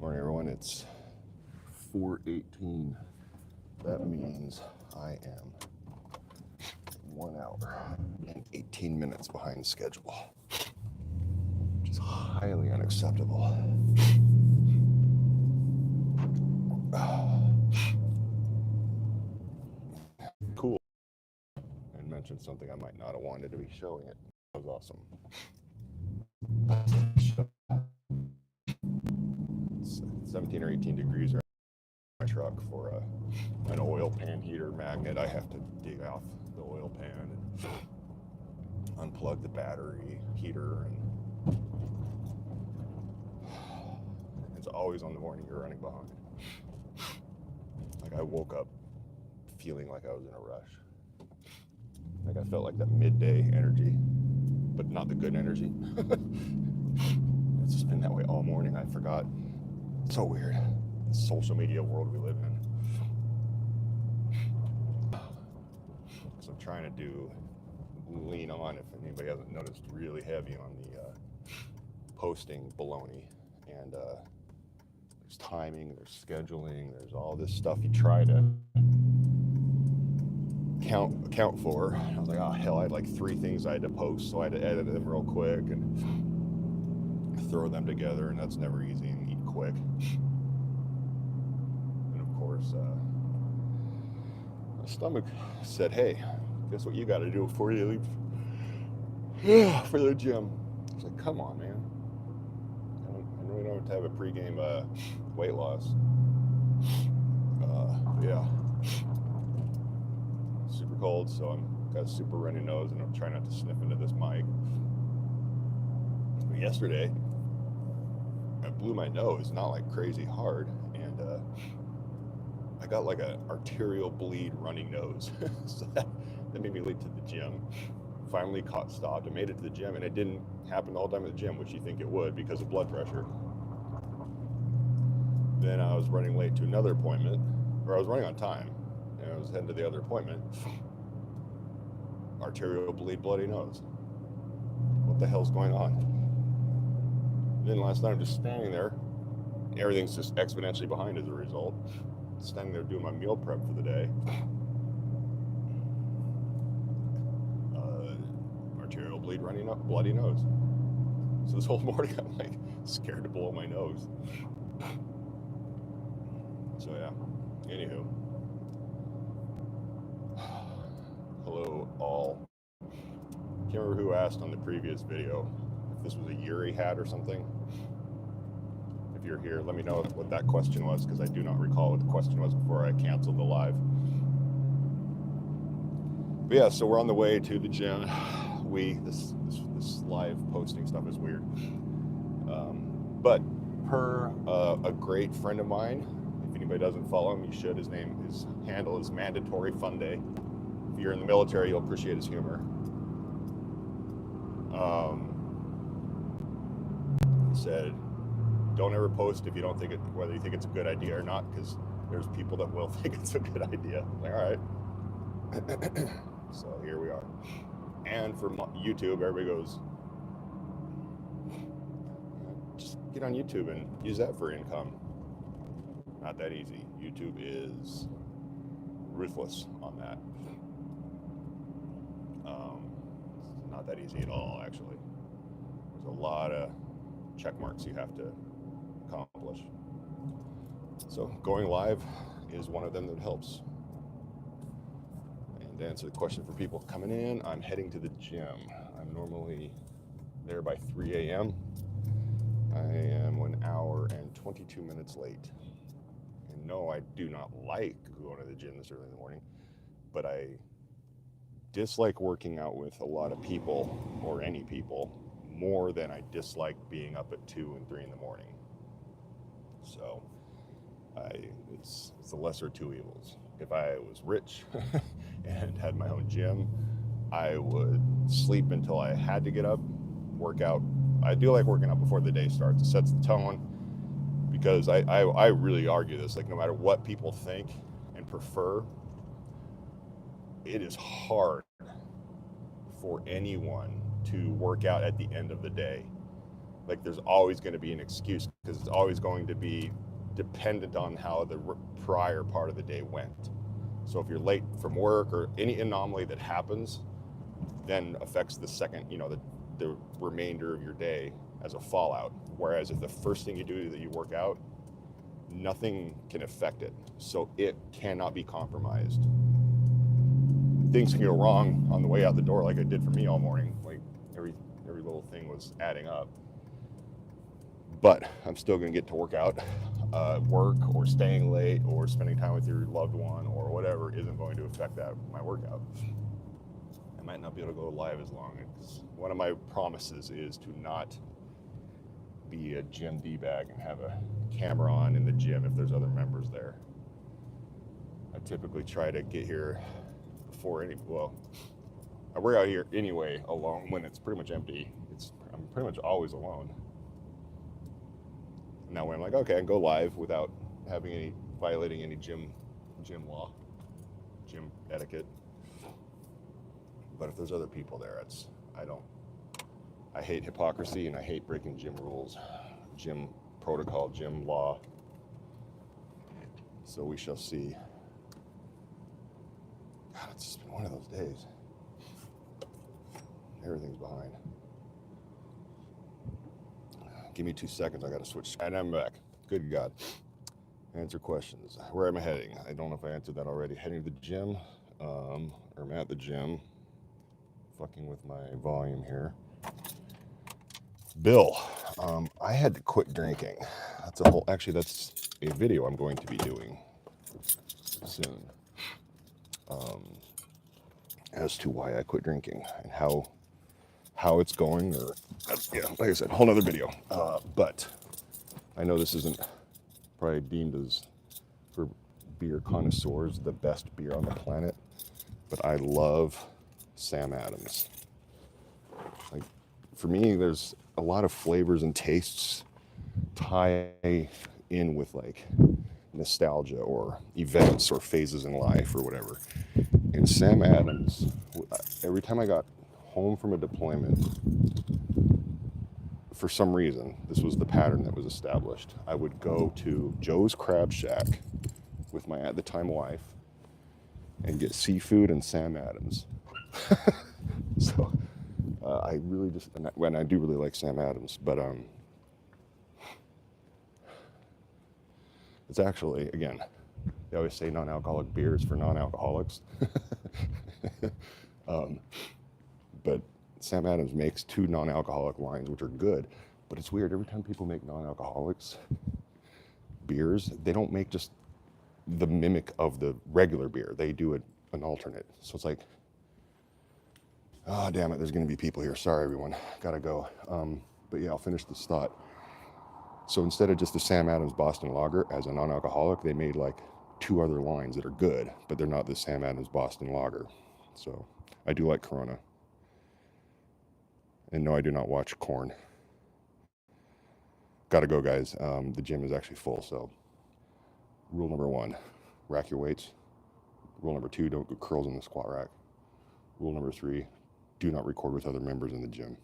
Morning, everyone. It's 4:18. That means I am 1 hour and 18 minutes behind schedule, which is highly unacceptable. Cool. And mentioned something I might not have wanted to be showing it. That was awesome. It's 17 or 18 degrees around my truck for an oil pan heater magnet. I have to dig off the oil pan and unplug the battery heater, and it's always on the morning you're running behind. Like I woke up feeling like I was in a rush. Like I felt like that midday energy, but not the good energy. It's just been that way all morning. I forgot. It's so weird. The social media world we live in. So I'm trying to lean on, if anybody hasn't noticed, really heavy on the posting baloney. And there's timing, there's scheduling, there's all this stuff you try to account for. I was like, oh hell, I had like 3 things I had to post, so I had to edit them real quick and throw them together, and that's never easy and eat quick. And of course, my stomach said, hey, guess what you got to do before you leave for the gym? I was like, come on, man. I really don't have to have a pregame weight loss. Yeah. Super cold, so I'm got a super runny nose, and I'm trying not to sniff into this mic. Yesterday, I blew my nose, not like crazy hard, and I got like an arterial bleed running nose. So that made me late to the gym. Finally stopped. I made it to the gym, and it didn't happen the whole time at the gym, which you think it would because of blood pressure. Then I was running late to another appointment, or I was running on time, and I was heading to the other appointment. Arterial bleed, bloody nose. What the hell's going on? And then last night I'm just standing there. Everything's just exponentially behind as a result. Standing there doing my meal prep for the day. Arterial bleed, running up, bloody nose. So this whole morning I'm like scared to blow my nose. So yeah, anywho. Hello all. Can't remember who asked on the previous video if this was a Yuri hat or something. If you're here, let me know what that question was, because I do not recall what the question was before I canceled the live. But yeah, so we're on the way to the gym. This live posting stuff is weird. But per a great friend of mine, if anybody doesn't follow him, you should. His handle is Mandatory Fun Day. If you're in the military, you'll appreciate his humor. He said, don't ever post if you don't think whether you think it's a good idea or not, because there's people that will think it's a good idea. I'm like, all right. So here we are. And for YouTube, everybody goes, just get on YouTube and use that for income. Not that easy. YouTube is ruthless on that. It's not that easy at all, actually. There's a lot of check marks you have to accomplish. So going live is one of them that helps. And to answer the question for people coming in, I'm heading to the gym. I'm normally there by 3 a.m. I am 1 hour and 22 minutes late. And no, I do not like going to the gym this early in the morning, but I dislike working out with a lot of people, or any people, more than I dislike being up at 2 and 3 in the morning. So it's the lesser of two evils. If I was rich and had my own gym, I would sleep until I had to get up, work out. I do like working out before the day starts. It sets the tone, because I really argue this, like no matter what people think and prefer, it is hard for anyone to work out at the end of the day. Like there's always going to be an excuse because it's always going to be dependent on how the prior part of the day went. So if you're late from work or any anomaly that happens, then affects the second, the remainder of your day as a fallout. Whereas if the first thing you do that you work out, nothing can affect it. So it cannot be compromised. Things can go wrong on the way out the door, like it did for me all morning. Like every little thing was adding up. But I'm still going to get to work out. Work or staying late or spending time with your loved one or whatever isn't going to affect my workout. I might not be able to go live as long. One of my promises is to not be a gym D-bag and have a camera on in the gym if there's other members there. I typically try to get here before I work out here anyway alone when it's pretty much empty. I'm pretty much always alone. Now when I'm like, okay, I can go live without violating any gym law, gym etiquette. But if there's other people there, I hate hypocrisy and I hate breaking gym rules, gym protocol, gym law. So we shall see. God, it's just been one of those days. Everything's behind. Give me 2 seconds, I gotta switch. And I'm back. Good God. Answer questions. Where am I heading? I don't know if I answered that already. Heading to the gym, or I'm at the gym. Fucking with my volume here. Bill, I had to quit drinking. That's a video I'm going to be doing soon. As to why I quit drinking and how it's going, like I said, a whole nother video. But I know this isn't probably deemed as, for beer connoisseurs, the best beer on the planet, but I love Sam Adams. Like, for me, there's a lot of flavors and tastes tie in with like nostalgia or events or phases in life or whatever. And Sam Adams, every time I got home from a deployment, for some reason, this was the pattern that was established. I would go to Joe's Crab Shack with my at the time wife and get seafood and Sam Adams. So I really when I do really like Sam Adams, but it's actually, again, they always say non-alcoholic beers for non-alcoholics. But Sam Adams makes 2 non-alcoholic lines, which are good. But it's weird, every time people make non-alcoholics beers, they don't make just the mimic of the regular beer. They do an alternate. So it's like, oh, damn it, there's going to be people here. Sorry, everyone. Gotta go. But yeah, I'll finish this thought. So instead of just the Sam Adams Boston Lager as a non-alcoholic, they made like 2 other lines that are good, but they're not the Sam Adams Boston Lager. So I do like Corona. And no, I do not watch Korn. Gotta go, guys. The gym is actually full, so rule number 1, rack your weights. Rule number 2, don't do curls in the squat rack. Rule number 3, do not record with other members in the gym.